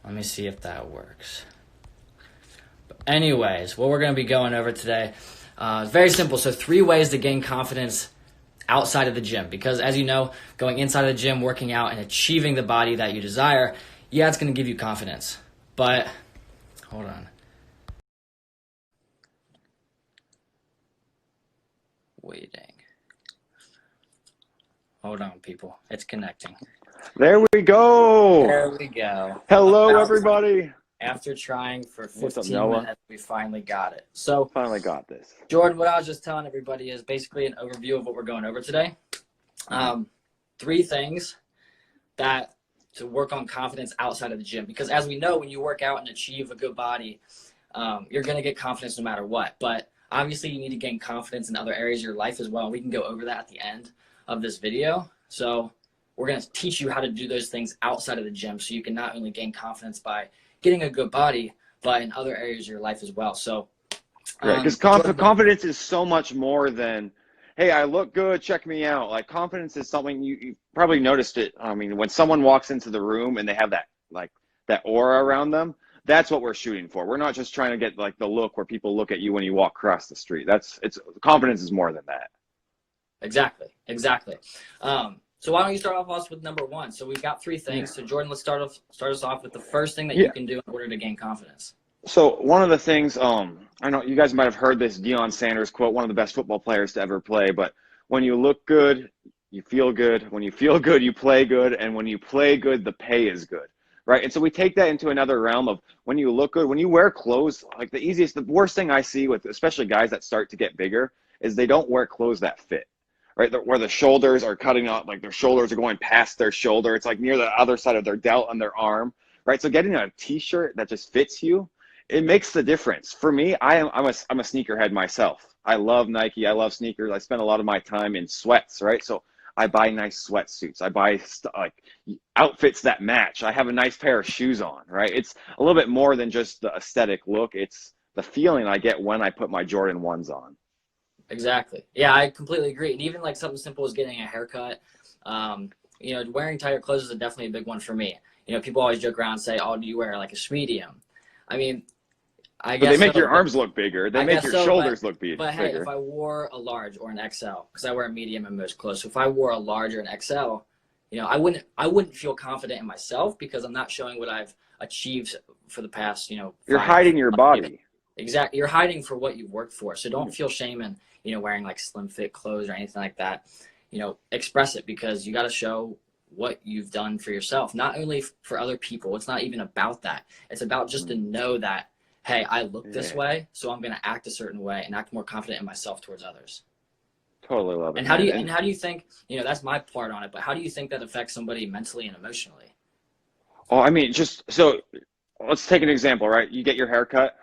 Let me see if that works. But anyways, what we're going to be going over today is very simple. So 3 ways to gain confidence outside of the gym. Because as you know, going inside of the gym, working out, and achieving the body that you desire, yeah, it's going to give you confidence. But, hold on. Waiting. Hold on, people. It's connecting. There we go. There we go. Hello, everybody. After trying for What's up, 15 Noah? minutes, we finally got it. So, Finally got this. Jordan, what I was just telling everybody is basically an overview of what we're going over today. 3 things that to work on confidence outside of the gym. Because as we know, when you work out and achieve a good body, you're going to get confidence no matter what. But obviously, you need to gain confidence in other areas of your life as well. We can go over that at the end of this video. So we're going to teach you how to do those things outside of the gym so you can not only gain confidence by getting a good body, but in other areas of your life as well. So, Right, because confidence is so much more than, hey, I look good, check me out. Like, confidence is something you probably noticed it. I mean, when someone walks into the room and they have that aura around them, that's what we're shooting for. We're not just trying to get like the look where people look at you when you walk across the street. Confidence is more than that. Exactly. So why don't you start off with number 1? So we've got 3 things. So Jordan, let's start us off with the first thing that you can do in order to gain confidence. So one of the things, I know you guys might have heard this Deion Sanders quote, one of the best football players to ever play, but when you look good, you feel good. When you feel good, you play good. And when you play good, the pay is good, right? And so we take that into another realm of when you look good, when you wear clothes, like the worst thing I see with especially guys that start to get bigger is they don't wear clothes that fit. Right, where the shoulders are cutting out, like their shoulders are going past their shoulder. It's like near the other side of their delt on their arm, right? So getting a t-shirt that just fits you, it makes the difference. For me, I'm a sneakerhead myself. I love Nike. I love sneakers. I spend a lot of my time in sweats, right? So I buy nice sweatsuits. I buy like outfits that match. I have a nice pair of shoes on, right? It's a little bit more than just the aesthetic look. It's the feeling I get when I put my Jordan 1s on. Exactly. Yeah, I completely agree. And even like something simple as getting a haircut, wearing tighter clothes is definitely a big one for me. People always joke around and say, "Oh, do you wear like a medium?" I mean, I guess they make your arms look bigger. They make your shoulders look bigger. But hey, if I wore a large or an XL, because I wear a medium in most clothes, so if I wore a large or an XL, I wouldn't feel confident in myself because I'm not showing what I've achieved for the past, You're hiding your body. Exactly. You're hiding for what you've worked for. So don't feel shame in, wearing like slim fit clothes or anything like that. Express it because you got to show what you've done for yourself, not only for other people. It's not even about that. It's about just to know that, hey, I look this way, so I'm going to act a certain way and act more confident in myself towards others. Totally love it. And how do you think, that's my part on it, but how do you think that affects somebody mentally and emotionally? Oh, I mean, so let's take an example, right? You get your hair cut.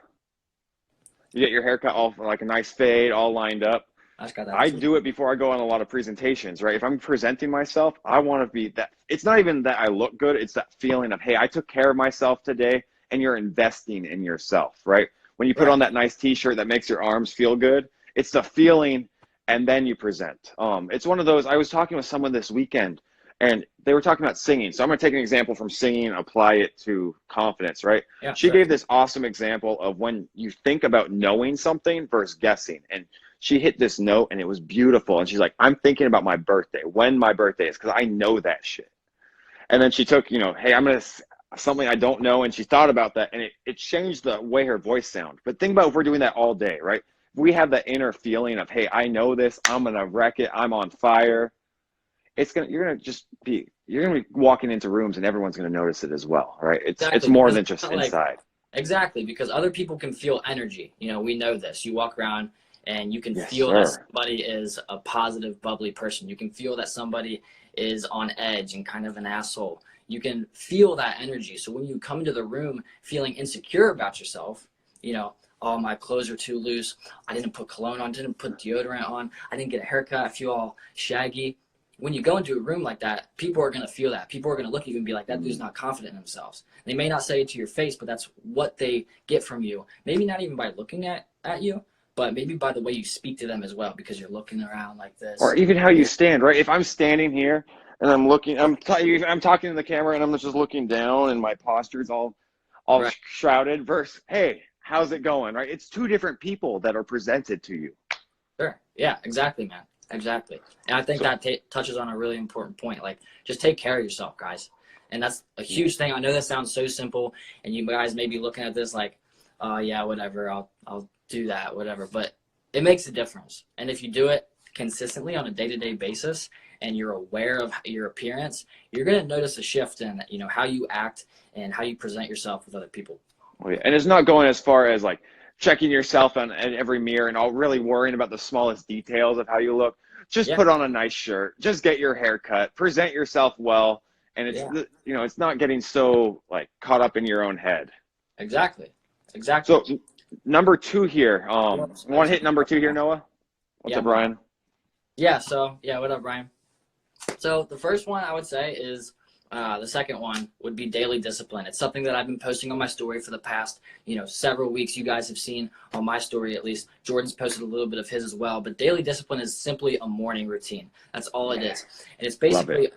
You get your haircut all like a nice fade, all lined up. I do it before I go on a lot of presentations, right? If I'm presenting myself, I want to be that. It's not even that I look good. It's that feeling of, hey, I took care of myself today, and you're investing in yourself, right? When you put on that nice t-shirt that makes your arms feel good, it's the feeling, and then you present. It's one of those, I was talking with someone this weekend, and they were talking about singing. So I'm going to take an example from singing and apply it to confidence, right? Yeah, she gave this awesome example of when you think about knowing something versus guessing. And she hit this note, and it was beautiful. And she's like, I'm thinking about my birthday, when my birthday is, because I know that shit. And then she took, hey, I'm going to something I don't know. And she thought about that, and it changed the way her voice sound. But think about if we're doing that all day, right? We have that inner feeling of, hey, I know this. I'm going to wreck it. I'm on fire. You're gonna be walking into rooms and everyone's gonna notice it as well, right? It's more than just inside. Exactly, because other people can feel energy. We know this. You walk around and you can feel that somebody is a positive, bubbly person. You can feel that somebody is on edge and kind of an asshole. You can feel that energy. So when you come into the room feeling insecure about yourself, oh, my clothes are too loose. I didn't put cologne on, didn't put deodorant on. I didn't get a haircut. I feel all shaggy. When you go into a room like that, people are going to feel that. People are going to look at you and be like, that dude's not confident in themselves. They may not say it to your face, but that's what they get from you. Maybe not even by looking at you, but maybe by the way you speak to them as well, because you're looking around like this. Or even how you stand, right? If I'm standing here and I'm talking to the camera and I'm just looking down and my posture's all all Right. shrouded versus, hey, how's it going, right? It's two different people that are presented to you. Sure. Yeah, exactly, man. Exactly. And I think So, that touches on a really important point. Like, just take care of yourself, guys. And that's a huge thing. I know that sounds so simple, and you guys may be looking at this like, oh, yeah, whatever, I'll do that, whatever. But it makes a difference. And if you do it consistently on a day-to-day basis and you're aware of your appearance, you're going to notice a shift in, how you act and how you present yourself with other people. and it's not going as far as like checking yourself in every mirror and all really worrying about the smallest details of how you look. Just Yeah. put on a nice shirt, just get your hair cut, present yourself well. And it's, Yeah. it's not getting so like caught up in your own head. Exactly. So number 2 here, Yes, want to hit number 2 here, Noah? What's Yeah, up, Brian? Yeah, what up, Brian? So the first one I would say is the second one would be daily discipline. It's something that I've been posting on my story for the past, several weeks. You guys have seen on my story, at least. Jordan's posted a little bit of his as well. But daily discipline is simply a morning routine. That's all it is. And it's basically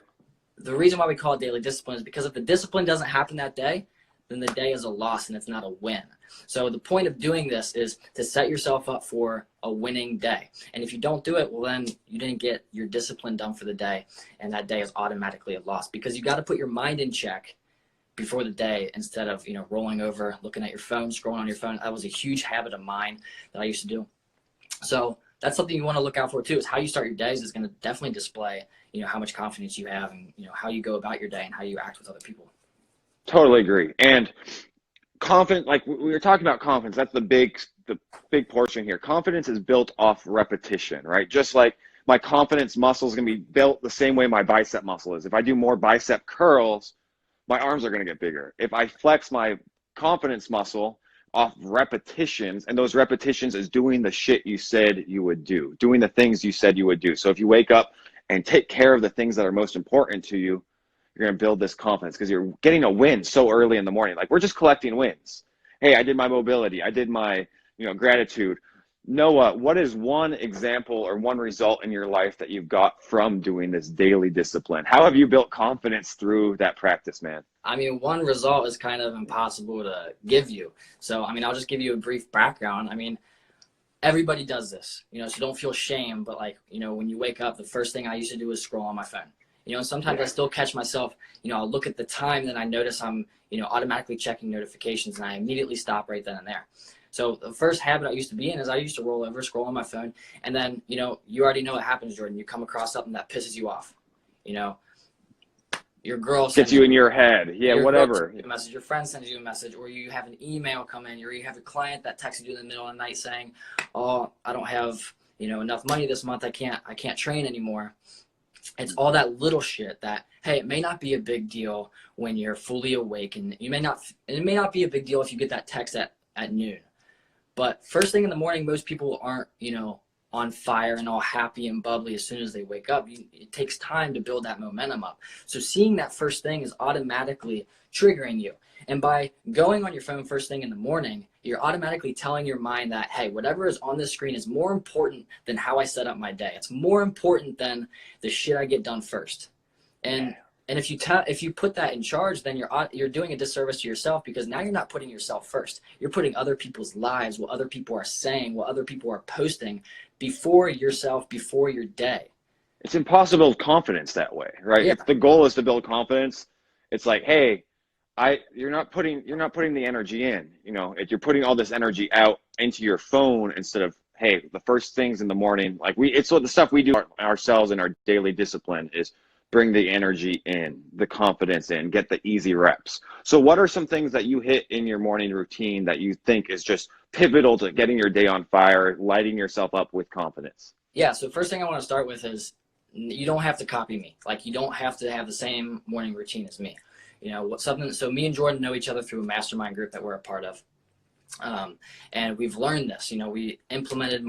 the reason why we call it daily discipline is because if the discipline doesn't happen that day, then the day is a loss and it's not a win. So the point of doing this is to set yourself up for a winning day. And if you don't do it, well, then you didn't get your discipline done for the day, and that day is automatically a loss because you got to put your mind in check before the day instead of, rolling over, looking at your phone, scrolling on your phone. That was a huge habit of mine that I used to do. So that's something you want to look out for too, is how you start your days is going to definitely display, how much confidence you have and, how you go about your day and how you act with other people. Totally agree. And confident, like we were talking about confidence, that's the big portion here. Confidence is built off repetition, right? Just like my confidence muscle is going to be built the same way my bicep muscle is. If I do more bicep curls, my arms are going to get bigger. If I flex my confidence muscle off repetitions, and those repetitions is doing the shit you said you would do, doing the things you said you would do. So if you wake up and take care of the things that are most important to you, you're going to build this confidence because you're getting a win so early in the morning. Like, we're just collecting wins. Hey, I did my mobility. I did my, gratitude. Noah, what is one example or one result in your life that you've got from doing this daily discipline? How have you built confidence through that practice, man? I mean, one result is kind of impossible to give you. So, I'll just give you a brief background. Everybody does this, so don't feel shame. But when you wake up, the first thing I used to do is scroll on my phone. Sometimes I still catch myself, I'll look at the time, then I notice I'm, automatically checking notifications, and I immediately stop right then and there. So the first habit I used to be in is I used to roll over, scroll on my phone, and then, you already know what happens, Jordan. You come across something that pisses you off, your girl gets you in your head. Yeah, whatever. A message, your friend sends you a message, or you have an email come in, or you have a client that texts you in the middle of the night saying, oh, I don't have, enough money this month. I can't train anymore. It's all that little shit that, hey, it may not be a big deal when you're fully awake, and it may not be a big deal if you get that text at noon. But first thing in the morning, most people aren't, on fire and all happy and bubbly as soon as they wake up. It takes time to build that momentum up. So seeing that first thing is automatically triggering you. And by going on your phone first thing in the morning, you're automatically telling your mind that, hey, whatever is on this screen is more important than how I set up my day. It's more important than the shit I get done first. And if you put that in charge, then you're doing a disservice to yourself, because now you're not putting yourself first. You're putting other people's lives, what other people are saying, what other people are posting before yourself, before your day. It's impossible to build confidence that way, right? Yeah. If the goal is to build confidence, it's like, hey, you're not putting the energy in, you're putting all this energy out into your phone instead of, hey, the first things in the morning, it's what the stuff we do ourselves in our daily discipline is bring the energy in, the confidence in, get the easy reps. So what are some things that you hit in your morning routine that you think is just pivotal to getting your day on fire, lighting yourself up with confidence? Yeah. So first thing I want to start with is you don't have to copy me. You don't have to have the same morning routine as me. So me and Jordan know each other through a mastermind group that we're a part of. And we've learned this, we implemented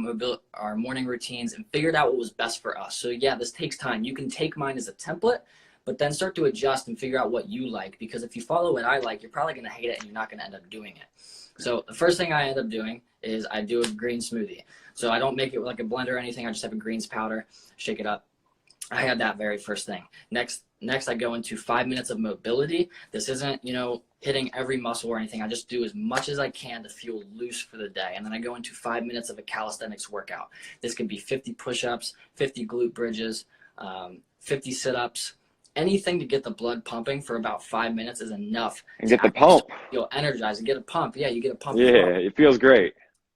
our morning routines and figured out what was best for us. So yeah, this takes time. You can take mine as a template, but then start to adjust and figure out what you like, because if you follow what I like, you're probably going to hate it and you're not going to end up doing it. So the first thing I end up doing is I do a green smoothie. So I don't make it with like a blender or anything. I just have a greens powder, shake it up. I had that very first thing. Next Next, I go into 5 minutes of mobility. This isn't, hitting every muscle or anything. I just do as much as I can to feel loose for the day. And then I go into 5 minutes of a calisthenics workout. This could be 50 push-ups, 50 glute bridges, 50 sit-ups. Anything to get the blood pumping for about 5 minutes is enough And to get the pump. feel energized and get a pump. Yeah, you get a pump. Yeah, it feels great.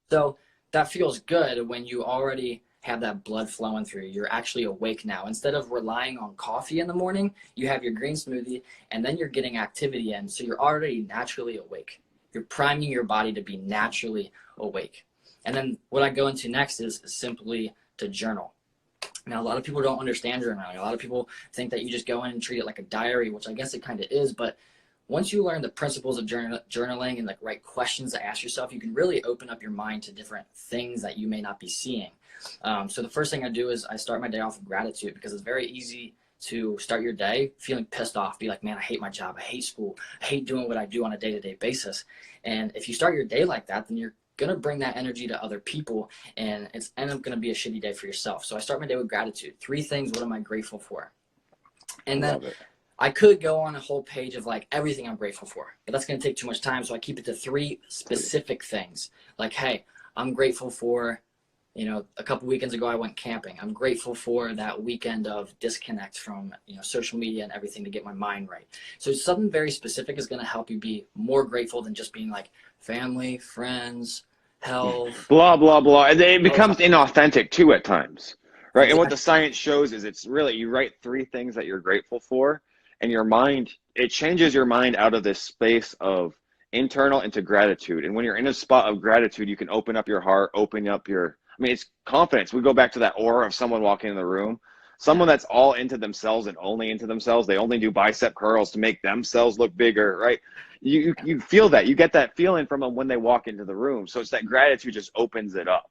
So that feels good when you already have that blood flowing through you. You're actually awake now. Instead of relying on coffee in the morning, you have your green smoothie, and then you're getting activity in, so you're already naturally awake. You're priming your body to be naturally awake. And then what I go into next is simply to journal. Now, a lot of people don't understand journaling. A lot of people think that you just go in and treat it like a diary, which I guess it kind of is, but once you learn the principles of journaling and like right questions to ask yourself, you can really open up your mind to different things that you may not be seeing. So the first thing I do is I start my day off with gratitude, because it's very easy to start your day feeling pissed off, be like, man, I hate my job, I hate school, I hate doing what I do on a day-to-day basis. And if you start your day like that, then you're gonna bring that energy to other people, and it's end up gonna be a shitty day for yourself. So I start my day with gratitude. 3 things, what am I grateful for? And then I could go on a whole page of like everything I'm grateful for, but that's going to take too much time. So I keep it to 3 specific things. Like, hey, I'm grateful for, a couple weekends ago I went camping. I'm grateful for that weekend of disconnect from, social media and everything to get my mind right. So something very specific is going to help you be more grateful than just being like family, friends, health. Blah, blah, blah. And it becomes inauthentic too at times, right? Exactly. And what the science shows is it's really, you write 3 things that you're grateful for, and your mind, it changes your mind out of this space of internal into gratitude. And when you're in a spot of gratitude, you can open up your heart, open up your, it's confidence. We go back to that aura of someone walking in the room. Someone that's all into themselves and only into themselves. They only do bicep curls to make themselves look bigger, right? You feel that. You get that feeling from them when they walk into the room. So it's that gratitude just opens it up.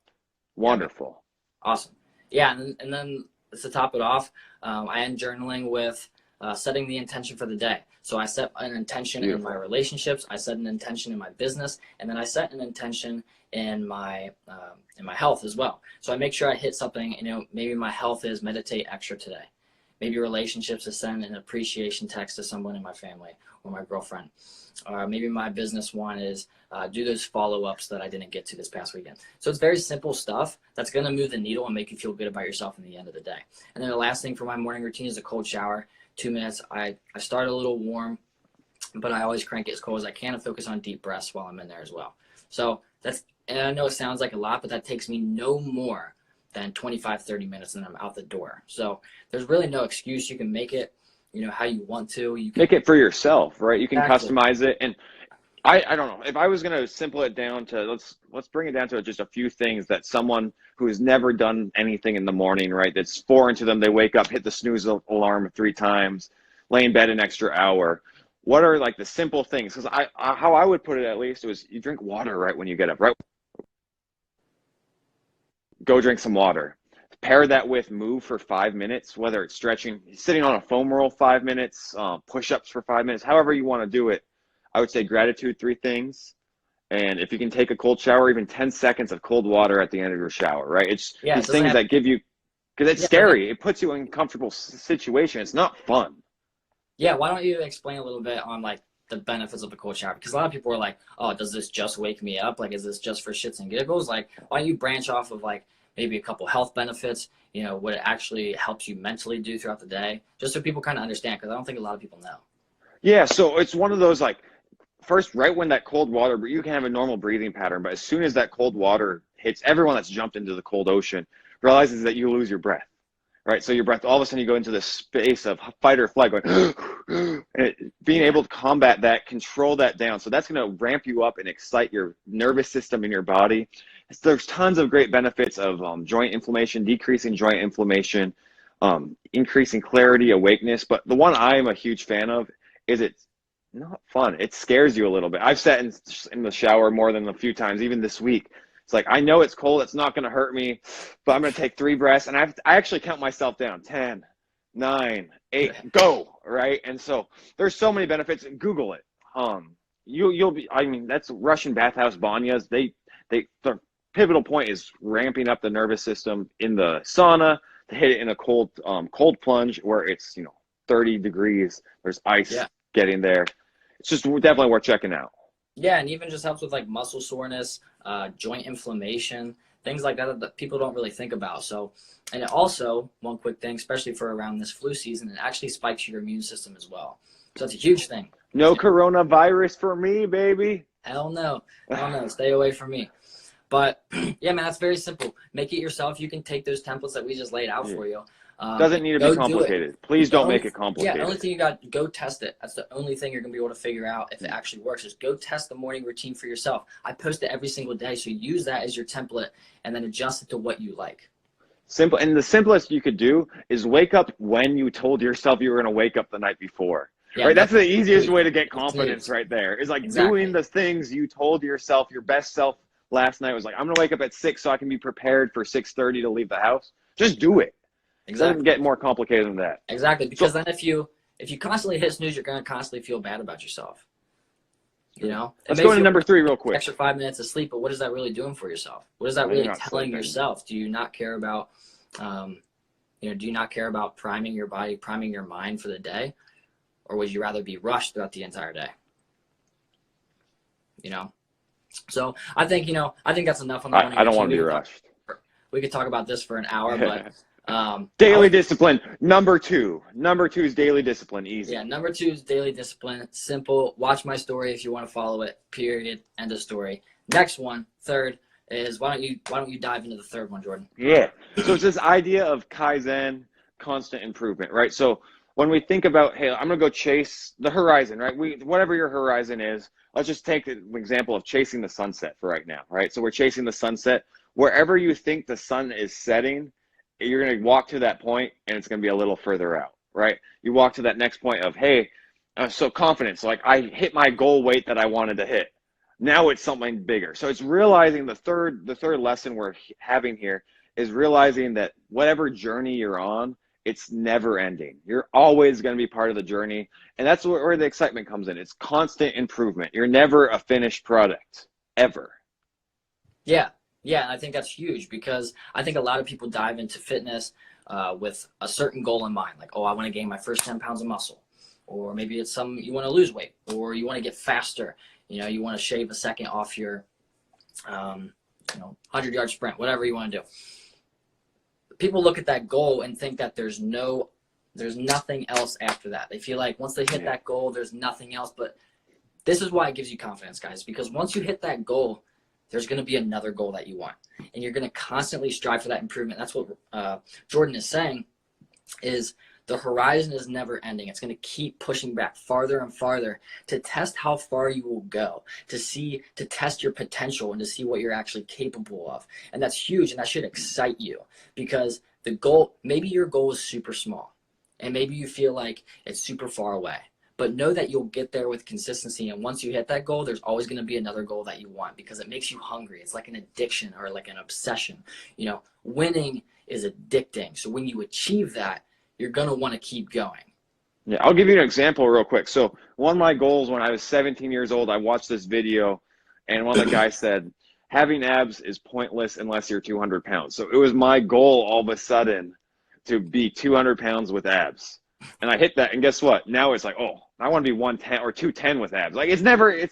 Wonderful. Yeah. Awesome. Yeah, and then to top it off, I end journaling with setting the intention for the day. So I set an intention in my relationships, I set an intention in my business, and then I set an intention in my health as well. So I make sure I hit something. Maybe my health is meditate extra today. Maybe relationships is send an appreciation text to someone in my family or my girlfriend. Maybe my business one is do those follow-ups that I didn't get to this past weekend. So it's very simple stuff that's going to move the needle and make you feel good about yourself in the end of the day. And then the last thing for my morning routine is a cold shower. 2 minutes. I start a little warm, but I always crank it as cold as I can and focus on deep breaths while I'm in there as well. So and I know it sounds like a lot, but that takes me no more than 25, 30 minutes and I'm out the door. So there's really no excuse. You can make it, how you want to. You can make it for yourself, right? You can customize it. And I don't know, if I was going to simple it down to, let's bring it down to just a few things that someone who has never done anything in the morning, right? That's foreign to them. They wake up, hit the snooze alarm 3 times, lay in bed an extra hour. What are like the simple things? Because how I would put it, at least, was you drink water right when you get up, right? Go drink some water. Pair that with move for 5 minutes, whether it's stretching, sitting on a foam roll 5 minutes, push-ups for 5 minutes, however you want to do it. I would say gratitude, 3 things. And if you can take a cold shower, even 10 seconds of cold water at the end of your shower, right? It's these things that give you, because it's scary. It puts you in a comfortable situation. It's not fun. Yeah, why don't you explain a little bit on like the benefits of a cold shower? Because a lot of people are like, oh, does this just wake me up? Like, is this just for shits and giggles? Like, why don't you branch off of like maybe a couple health benefits, what it actually helps you mentally do throughout the day, just so people kind of understand, because I don't think a lot of people know. Yeah, so it's one of those like, first, right when that cold water, you can have a normal breathing pattern, but as soon as that cold water hits, everyone that's jumped into the cold ocean realizes that you lose your breath, right? So your breath, all of a sudden you go into this space of fight or flight, going, and being able to combat that, control that down. So that's going to ramp you up and excite your nervous system in your body. There's tons of great benefits of joint inflammation, decreasing joint inflammation, increasing clarity, awakeness. But the one I'm a huge fan of is it's not fun. It scares you a little bit. I've sat in the shower more than a few times, even this week. It's like, I know it's cold. It's not going to hurt me, but I'm going to take 3 breaths. And I actually count myself down. 10, 9, 8, go, right? And so there's so many benefits. Google it. You'll be, that's Russian bathhouse banyas. The pivotal point is ramping up the nervous system in the sauna to hit it in a cold plunge where it's, 30 degrees. There's ice Yeah. getting there. It's just definitely worth checking out. Yeah, and even just helps with like muscle soreness, joint inflammation, things like that people don't really think about. So, and it also, one quick thing, especially for around this flu season, it actually spikes your immune system as well. So it's a huge thing. No coronavirus for me, baby. Hell no. Hell no. Stay away from me. But yeah, man, that's very simple. Make it yourself. You can take those templates that we just laid out for you. Doesn't need to be complicated. Please don't make it complicated. Yeah, the only thing you got, go test it. That's the only thing you're going to be able to figure out if it actually works is go test the morning routine for yourself. I post it every single day, so use that as your template and then adjust it to what you like. Simple. And the simplest you could do is wake up when you told yourself you were going to wake up the night before. Yeah, right? That's the easiest way to get confidence right there. Is like doing the things you told yourself, your best self last night was like, I'm going to wake up at 6 so I can be prepared for 6:30 to leave the house. Just do it. Exactly. It doesn't get more complicated than that. Exactly, because then if you constantly hit snooze, you're going to constantly feel bad about yourself. You know? Let's go into number 3 real quick. Extra 5 minutes of sleep, but what is that really doing for yourself? What is that really telling yourself? Do you not care about, do you not care about priming your body, priming your mind for the day? Or would you rather be rushed throughout the entire day? You know? So I think, I think that's enough on the morning. I don't want to be rushed. We could talk about this for an hour, but daily discipline. Number 2 is daily discipline. Easy. Yeah, number 2 is daily discipline. Simple. Watch my story if you want to follow it. Period. End of story. Next one, third, is why don't you dive into the third one, Jordan? Yeah. So it's this idea of Kaizen, constant improvement, right? So when we think about, hey, I'm gonna go chase the horizon, right? Whatever your horizon is, let's just take the example of chasing the sunset for right now, right? So we're chasing the sunset. Wherever you think the sun is setting, you're going to walk to that point and it's going to be a little further out, right? You walk to that next point of, hey, so confidence, like I hit my goal weight that I wanted to hit. Now it's something bigger. So it's realizing the third lesson we're having here is realizing that whatever journey you're on, it's never ending. You're always going to be part of the journey. And that's where the excitement comes in. It's constant improvement. You're never a finished product, ever. Yeah. Yeah, and I think that's huge because I think a lot of people dive into fitness with a certain goal in mind. Like, oh, I want to gain my first 10 pounds of muscle. Or maybe it's you want to lose weight. Or you want to get faster. You want to shave a second off your 100-yard sprint, whatever you want to do. People look at that goal and think that there's nothing else after that. They feel like once they hit that goal, there's nothing else. But this is why it gives you confidence, guys, because once you hit that goal, there's going to be another goal that you want, and you're going to constantly strive for that improvement. That's what Jordan is saying, is the horizon is never ending. It's going to keep pushing back farther and farther to test how far you will go, to test your potential and to see what you're actually capable of. And that's huge, and that should excite you because the goal, maybe your goal is super small, and maybe you feel like it's super far away. But know that you'll get there with consistency. And once you hit that goal, there's always going to be another goal that you want because it makes you hungry. It's like an addiction or like an obsession. Winning is addicting. So when you achieve that, you're going to want to keep going. Yeah, I'll give you an example real quick. So one of my goals when I was 17 years old, I watched this video and one of the guys said, having abs is pointless unless you're 200 pounds. So it was my goal all of a sudden to be 200 pounds with abs. And I hit that, and guess what? Now it's like, oh, I want to be 110 or 210 with abs. Like it's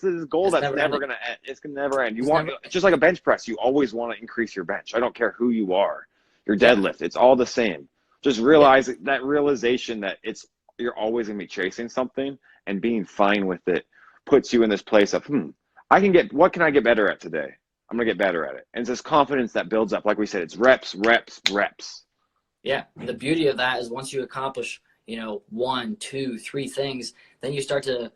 this goal that's never gonna end. It's gonna never end. It's just like a bench press. You always want to increase your bench. I don't care who you are. Your deadlift, it's all the same. Just realize that realization that you're always gonna be chasing something and being fine with it puts you in this place of, what can I get better at today? I'm gonna get better at it. And it's this confidence that builds up. Like we said, it's reps, reps, reps. Yeah. And the beauty of that is once you accomplish 1, 2, 3 things, then you start to,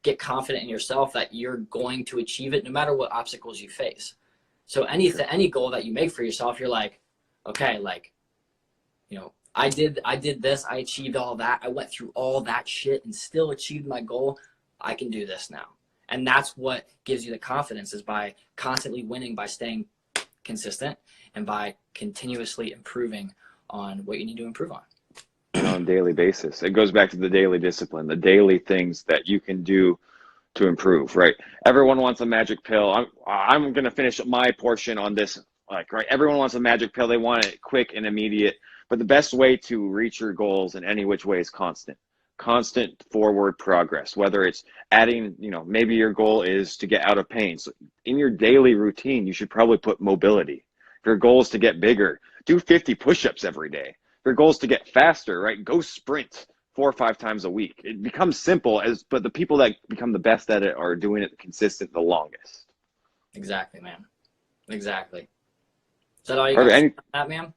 get confident in yourself that you're going to achieve it no matter what obstacles you face. So any goal that you make for yourself, you're like, okay, I did this, I achieved all that, I went through all that shit and still achieved my goal. I can do this now. And that's what gives you the confidence, is by constantly winning, by staying consistent and by continuously improving on what you need to improve on. On a daily basis. It goes back to the daily discipline, the daily things that you can do to improve, right? Everyone wants a magic pill. I'm going to finish my portion on this, right? Everyone wants a magic pill. They want it quick and immediate. But the best way to reach your goals in any which way is constant forward progress, whether it's adding, maybe your goal is to get out of pain. So in your daily routine, you should probably put mobility. If your goal is to get bigger, do 50 push-ups every day. If your goal is to get faster, right, go sprint 4 or 5 times a week. It becomes simple, but the people that become the best at it are doing it consistent the longest. Exactly, man. Exactly. Is that all you got to say on that, man?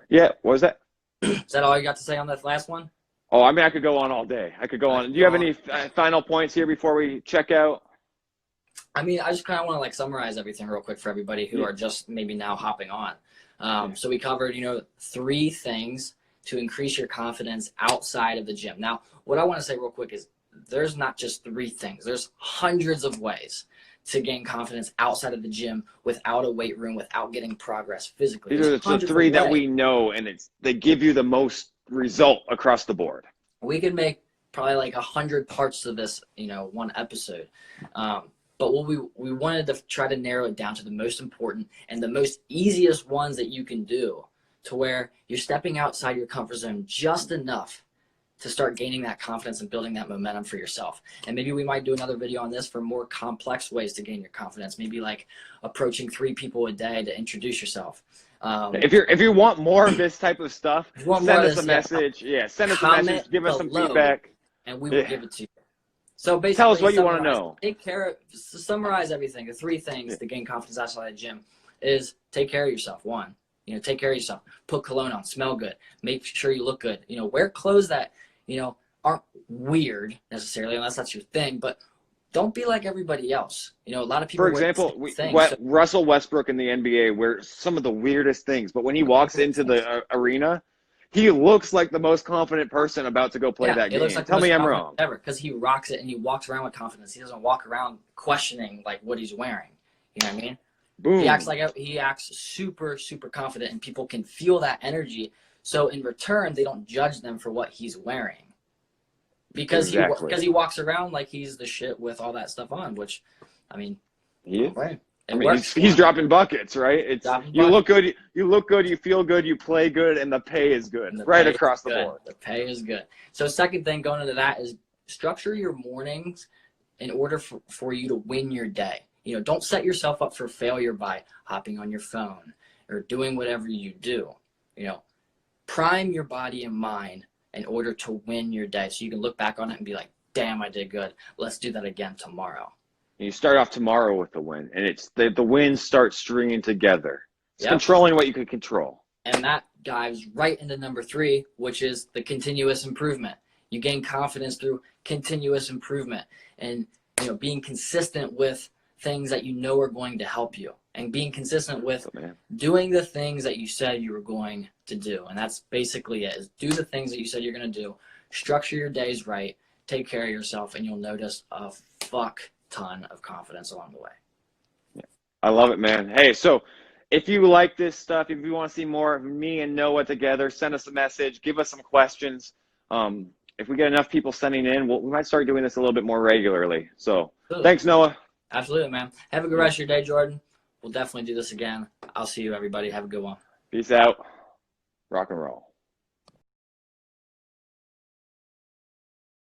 Yeah, what was that? Is that all you got to say on that last one? Oh, I mean, I could go on all day. I could go on. Do you have any final points here before we check out? I mean, I just kind of want to like summarize everything real quick for everybody who are just maybe now hopping on. So we covered, 3 things to increase your confidence outside of the gym. Now, what I want to say real quick is there's not just 3 things. There's hundreds of ways to gain confidence outside of the gym without a weight room, without getting progress physically. These are the 3 that we know, and they give you the most result across the board. We could make probably like 100 parts of this, one episode. But what we wanted to try to narrow it down to the most important and the most easiest ones that you can do, to where you're stepping outside your comfort zone just enough to start gaining that confidence and building that momentum for yourself. And maybe we might do another video on this for more complex ways to gain your confidence. Maybe like approaching 3 people a day to introduce yourself. If you want more of this type of stuff, send us a message. Yeah, send us a message. Give us some feedback, and we will give it to you. So basically, tell us what you want to know. Summarize everything. The 3 things to gain confidence outside the gym is take care of yourself. 1, take care of yourself. Put cologne on. Smell good. Make sure you look good. Wear clothes that aren't weird necessarily, unless that's your thing, but don't be like everybody else. A lot of people. For example, Russell Westbrook in the NBA wears some of the weirdest things, but when he walks into the arena, he looks like the most confident person about to go play that game. Like Tell me I'm wrong. Ever, because he rocks it and he walks around with confidence. He doesn't walk around questioning like what he's wearing. You know what I mean? Boom. He acts super, super confident, and people can feel that energy. So in return, they don't judge them for what he's wearing. Because he walks around like he's the shit with all that stuff on, which, I mean, right. He's dropping buckets, right? You look good, you feel good, you play good, and the pay is good, right across the board. The pay is good. So second thing going into that is structure your mornings in order for you to win your day. Don't set yourself up for failure by hopping on your phone or doing whatever you do. Prime your body and mind in order to win your day, so you can look back on it and be like, damn, I did good. Let's do that again tomorrow. And you start off tomorrow with the win, and it's the wins start stringing together. It's controlling what you can control. And that dives right into number 3, which is the continuous improvement. You gain confidence through continuous improvement and being consistent with things that are going to help you, and being consistent with doing the things that you said you were going to do. And that's basically it, is do the things that you said you're going to do, structure your days right, take care of yourself, and you'll notice a fuck ton of confidence along the way. Yeah. I love it, man. Hey, so if you like this stuff, if you want to see more of me and Noah together, send us a message, give us some questions. If we get enough people sending in, we might start doing this a little bit more regularly. So thanks, Noah. Absolutely, man. Have a good rest of your day, Jordan. We'll definitely do this again. I'll see you, everybody. Have a good one. Peace out. Rock and roll.